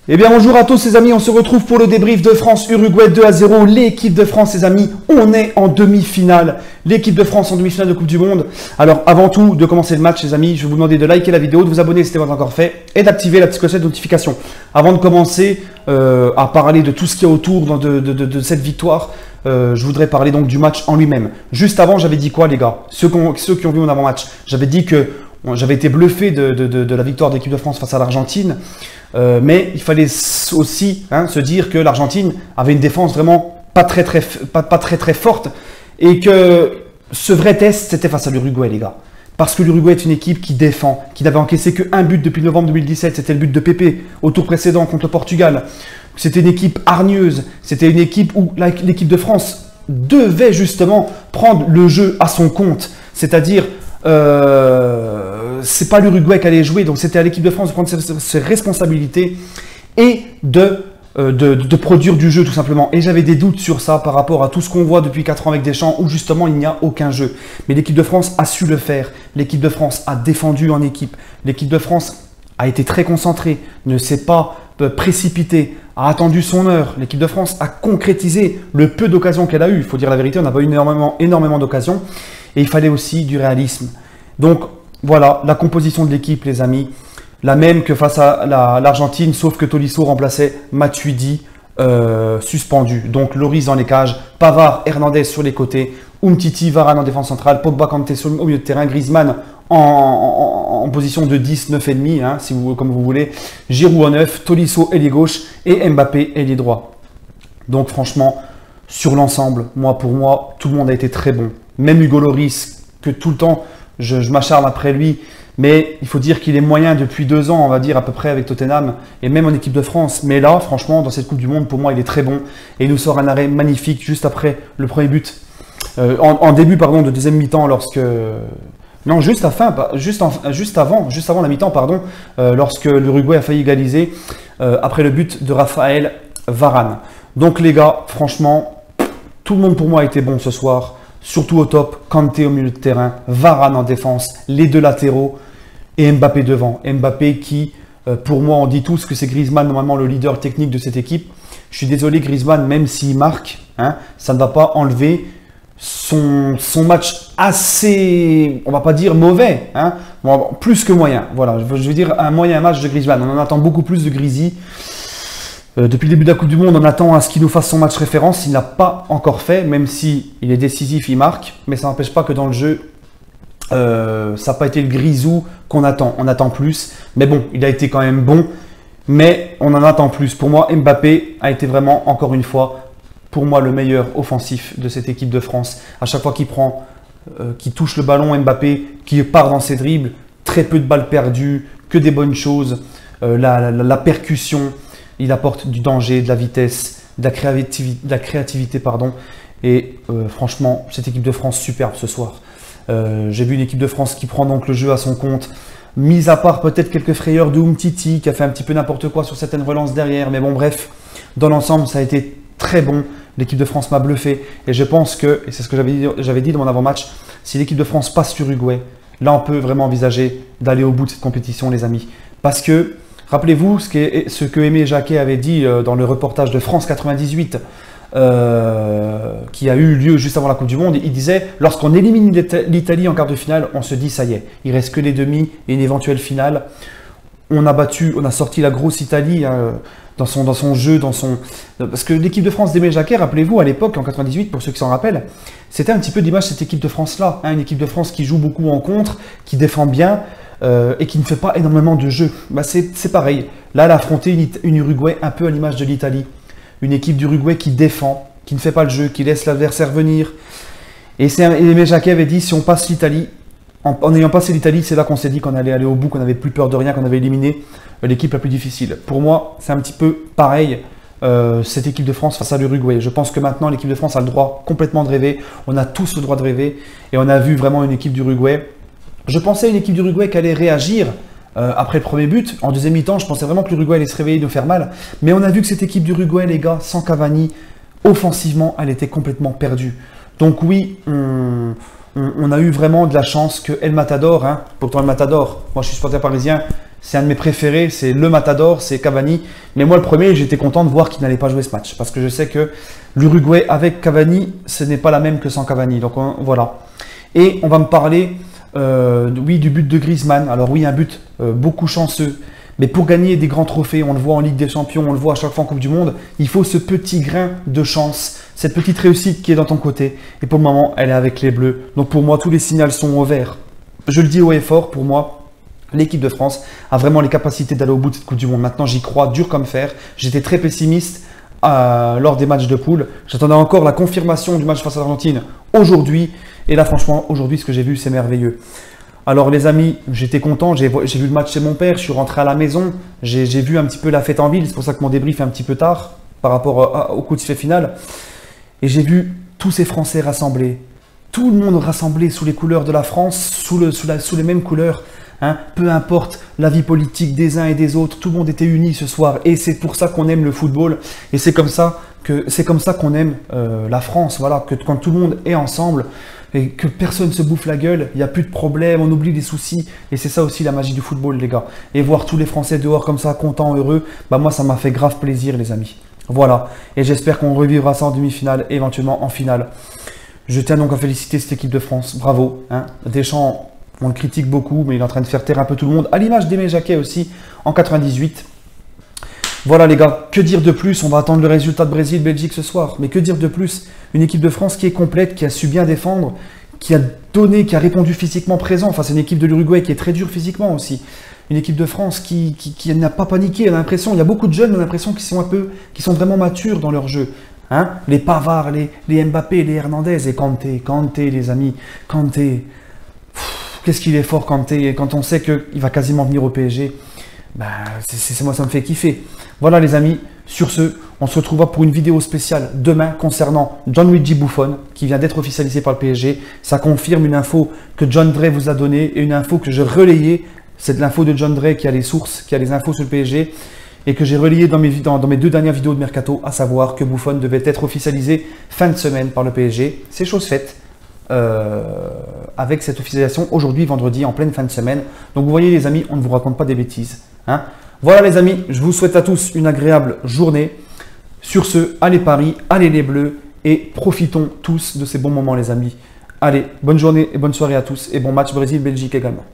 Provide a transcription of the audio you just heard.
Eh bien bonjour à tous les amis, on se retrouve pour le débrief de France-Uruguay 2-0. L'équipe de France les amis, on est en demi-finale. L'équipe de France en demi-finale de Coupe du Monde. Alors avant tout de commencer le match les amis, je vais vous demander de liker la vidéo, de vous abonner si ce n'est pas encore fait et d'activer la petite clochette de notification. Avant de commencer à parler de tout ce qu'il y a autour de cette victoire, je voudrais parler donc du match en lui-même. Juste avant j'avais dit quoi les gars, ceux qui ont vu mon avant-match, j'avais dit que j'avais été bluffé de la victoire de l'équipe de France face à l'Argentine. Mais il fallait aussi se dire que l'Argentine avait une défense vraiment pas très forte et que ce vrai test c'était face à l'Uruguay les gars. Parce que l'Uruguay est une équipe qui défend, qui n'avait encaissé qu'un but depuis novembre 2017, c'était le but de Pépé au tour précédent contre le Portugal. C'était une équipe hargneuse, c'était une équipe où l'équipe de France devait justement prendre le jeu à son compte, c'est-à-dire c'est pas l'Uruguay qui allait jouer, donc c'était à l'équipe de France de prendre ses responsabilités et de produire du jeu tout simplement. Et j'avais des doutes sur ça par rapport à tout ce qu'on voit depuis 4 ans avec Deschamps où justement il n'y a aucun jeu. Mais l'équipe de France a su le faire, l'équipe de France a défendu en équipe, l'équipe de France a été très concentrée, ne s'est pas précipitée, a attendu son heure. L'équipe de France a concrétisé le peu d'occasions qu'elle a eu. Il faut dire la vérité, on n'a pas eu énormément d'occasions. Et il fallait aussi du réalisme. Donc voilà, la composition de l'équipe les amis, la même que face à l'Argentine, sauf que Tolisso remplaçait Matuidi suspendu. Donc Lloris dans les cages, Pavard, Hernandez sur les côtés, Umtiti, Varane en défense centrale, Pogba, Kanté au milieu de terrain, Griezmann en position de 10, 9,5, si comme vous voulez, Giroud en 9, Tolisso ailier gauche et Mbappé ailier droit. Donc franchement, sur l'ensemble, pour moi, tout le monde a été très bon. Même Hugo Lloris, que tout le temps, je m'acharne après lui, mais il faut dire qu'il est moyen depuis 2 ans, on va dire à peu près avec Tottenham, et même en équipe de France. Mais là, franchement, dans cette Coupe du Monde, pour moi, il est très bon. Et il nous sort un arrêt magnifique juste après le premier but, en début de deuxième mi-temps, lorsque... Non, juste avant la mi-temps, pardon, lorsque l'Uruguay a failli égaliser, après le but de Raphaël Varane. Donc les gars, franchement, tout le monde pour moi a été bon ce soir. Surtout au top, Kanté au milieu de terrain, Varane en défense, les 2 latéraux et Mbappé devant. Mbappé qui, pour moi, on dit tous que c'est Griezmann normalement le leader technique de cette équipe. Je suis désolé Griezmann, même s'il marque, ça ne va pas enlever son match assez, on va pas dire mauvais, bon, plus que moyen. Voilà, je veux dire un moyen match de Griezmann. On en attend beaucoup plus de Griezzy. Depuis le début de la Coupe du Monde, on attend à ce qu'il nous fasse son match référence. Il n'a pas encore fait, même si il est décisif, il marque. Mais ça n'empêche pas que dans le jeu, ça n'a pas été le Grisou qu'on attend. On attend plus. Mais bon, il a été quand même bon. Mais on en attend plus. Pour moi, Mbappé a été vraiment, encore une fois, pour moi, le meilleur offensif de cette équipe de France. À chaque fois qu'il prend, qu'il touche le ballon, Mbappé, qui part dans ses dribbles, très peu de balles perdues, que des bonnes choses. La percussion. Il apporte du danger, de la vitesse, de la créativité, pardon. Et franchement, cette équipe de France, superbe ce soir. J'ai vu une équipe de France qui prend donc le jeu à son compte. Mis à part peut-être quelques frayeurs de Umtiti, qui a fait un petit peu n'importe quoi sur certaines relances derrière. Mais bon, bref, dans l'ensemble, ça a été très bon. L'équipe de France m'a bluffé. Et je pense que, et c'est ce que j'avais dit dans mon avant-match, si l'équipe de France passe l'Uruguay, là, on peut vraiment envisager d'aller au bout de cette compétition, les amis. Parce que... Rappelez-vous ce que Aimé Jacquet avait dit dans le reportage de France 98 qui a eu lieu juste avant la Coupe du Monde. Il disait, lorsqu'on élimine l'Italie en quart de finale, on se dit ça y est, il ne reste que les demi et une éventuelle finale. On a sorti la grosse Italie dans son jeu, parce que l'équipe de France d'Aimé Jacquet, rappelez-vous, à l'époque, en 98, pour ceux qui s'en rappellent, c'était un petit peu l'image de cette équipe de France-là. Une équipe de France qui joue beaucoup en contre, qui défend bien, et qui ne fait pas énormément de jeu. C'est pareil. Là, elle a affronté une Uruguay un peu à l'image de l'Italie. Une équipe d'Uruguay qui défend, qui ne fait pas le jeu, qui laisse l'adversaire venir. Et Aimé Jacquet avait dit, si on passe l'Italie, en ayant passé l'Italie, c'est là qu'on s'est dit qu'on allait aller au bout, qu'on n'avait plus peur de rien, qu'on avait éliminé l'équipe la plus difficile. Pour moi, c'est un petit peu pareil, cette équipe de France face à l'Uruguay. Je pense que maintenant, l'équipe de France a le droit complètement de rêver. On a tous le droit de rêver. Et on a vu vraiment une équipe d'Uruguay. Je pensais à une équipe d'Uruguay qui allait réagir après le premier but. En deuxième mi-temps, je pensais vraiment que l'Uruguay allait se réveiller et nous faire mal. Mais on a vu que cette équipe d'Uruguay, les gars, sans Cavani, offensivement, elle était complètement perdue. Donc oui, on a eu vraiment de la chance que El Matador, pourtant El Matador, moi je suis supporter parisien, c'est un de mes préférés, c'est le Matador, c'est Cavani. Mais moi, le premier, j'étais content de voir qu'il n'allait pas jouer ce match. Parce que je sais que l'Uruguay avec Cavani, ce n'est pas la même que sans Cavani. Donc voilà. Et on va me parler, oui, du but de Griezmann. Alors oui, un but beaucoup chanceux. Mais pour gagner des grands trophées, on le voit en Ligue des Champions, on le voit à chaque fois en Coupe du Monde, il faut ce petit grain de chance, cette petite réussite qui est dans ton côté. Et pour le moment, elle est avec les Bleus. Donc pour moi, tous les signaux sont au vert. Je le dis haut et fort, pour moi, l'équipe de France a vraiment les capacités d'aller au bout de cette Coupe du Monde. Maintenant, j'y crois dur comme fer. J'étais très pessimiste lors des matchs de poule. J'attendais encore la confirmation du match face à l'Argentine aujourd'hui. Et là, franchement, aujourd'hui, ce que j'ai vu, c'est merveilleux. Alors les amis, j'étais content, j'ai vu le match chez mon père, je suis rentré à la maison, j'ai vu un petit peu la fête en ville, c'est pour ça que mon débrief est un petit peu tard par rapport au coup de sifflet final. Et j'ai vu tous ces Français rassemblés, tout le monde rassemblé sous les couleurs de la France, sous les mêmes couleurs. Hein, peu importe la vie politique des uns et des autres, tout le monde était uni ce soir. Et c'est pour ça qu'on aime le football, et c'est comme ça qu'on aime la France, voilà, que quand tout le monde est ensemble, et que personne ne se bouffe la gueule, il n'y a plus de problème, on oublie les soucis. Et c'est ça aussi la magie du football, les gars. Et voir tous les Français dehors comme ça, contents, heureux, bah moi ça m'a fait grave plaisir, les amis. Voilà. Et j'espère qu'on revivra ça en demi-finale, éventuellement en finale. Je tiens donc à féliciter cette équipe de France. Bravo. Hein. Deschamps, on le critique beaucoup, mais il est en train de faire taire un peu tout le monde. À l'image d'Aimé Jacquet aussi, en 98. Voilà les gars, que dire de plus? On va attendre le résultat de Brésil-Belgique ce soir. Mais que dire de plus? Une équipe de France qui est complète, qui a su bien défendre, qui a donné, qui a répondu physiquement présent. Enfin, c'est une équipe de l'Uruguay qui est très dure physiquement aussi. Une équipe de France qui n'a pas paniqué. On a l'impression, il y a beaucoup de jeunes, on a l'impression qui sont vraiment matures dans leur jeu. Hein, les Pavard, les Mbappé, les Hernandez et Kanté les amis. Kanté, qu'est-ce qu'il est fort Kanté. Et quand on sait qu'il va quasiment venir au PSG, bah, moi ça me fait kiffer. Voilà les amis, sur ce, on se retrouvera pour une vidéo spéciale demain concernant Gianluigi Buffon qui vient d'être officialisé par le PSG. Ça confirme une info que John Dre vous a donnée et une info que je relayais. C'est de l'info de John Dre qui a les sources, qui a les infos sur le PSG et que j'ai relayé dans mes 2 dernières vidéos de Mercato, à savoir que Buffon devait être officialisé fin de semaine par le PSG. C'est chose faite. Avec cette officialisation aujourd'hui, vendredi, en pleine fin de semaine. Donc vous voyez les amis, on ne vous raconte pas des bêtises. Hein. Voilà les amis, je vous souhaite à tous une agréable journée. Sur ce, allez Paris, allez les Bleus et profitons tous de ces bons moments les amis. Allez, bonne journée et bonne soirée à tous et bon match Brésil-Belgique également.